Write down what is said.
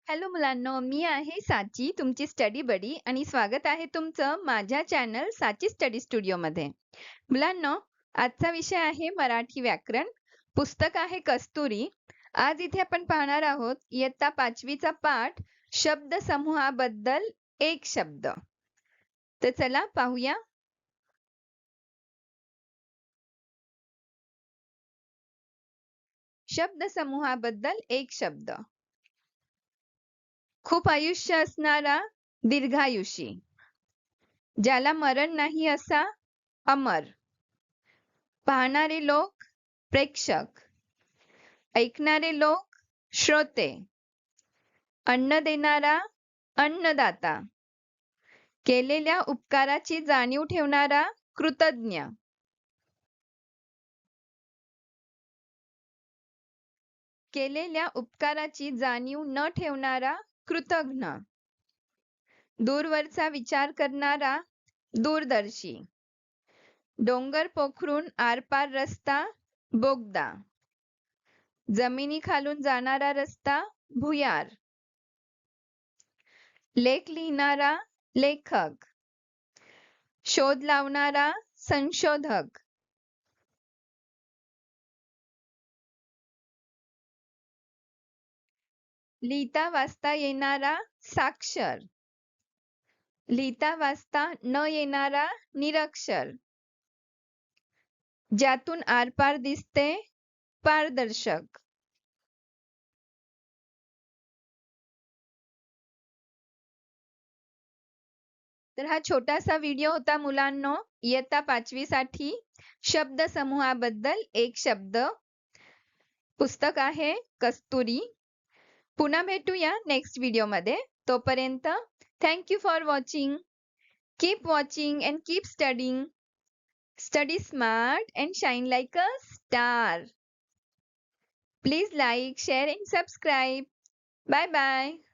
Hello मुलांनो, मी आहे साची तुमची स्टडी बडी आणि स्वागत आहे तुमचं माझ्या चॅनल साची स्टडी स्टुडिओमध्ये. मुलांनो, आजचा विषय आहे मराठी व्याकरण. पुस्तक आहे कस्तुरी. आज इथे आपण पाहणार आहोत इयत्ता 5वीचा पाठ शब्दसमूहाबद्दल एक शब्द. तर चला पाहूया. शब्दसमूहाबद्दल एक शब्द. खूप आयुष्य असणारा, दीर्घायुषी, ज्याला मरण नाही असा, अमर. पाहणारे लोक प्रेक्षक, ऐकणारे लोक श्रोते, अन्न देणारा अन्नदाता, केलेल्या उपकाराची जाणीव ठेवणारा कृतज्ञ, केलेल्या उपकाराची जाणीव न ठेवणारा कृतघ्न, दूरवरचा विचार करणारा दूरदर्शी, डोंगर पोखरून आरपार रस्ता बोगदा, जमिनीखालून जाणारा रस्ता भुयार, लेख लिहिणारा लेखक, शोध लावणारा संशोधक, लिहिता वाचता येणारा साक्षर, लिहिता वाचता न येणारा निरक्षर, ज्यातून आरपार दिसते पारदर्शक. तर हा छोटासा व्हिडिओ होता मुलांनो, इयत्ता 5वी साठी शब्दसमूहाबद्दल एक शब्द. पुस्तक आहे कस्तुरी. पुन्हा भेटूया नेक्स्ट व्हिडिओमध्ये. तोपर्यंत thank you for watching. Keep watching and keep studying. Study smart and shine like a star. Please like, share and subscribe. Bye bye.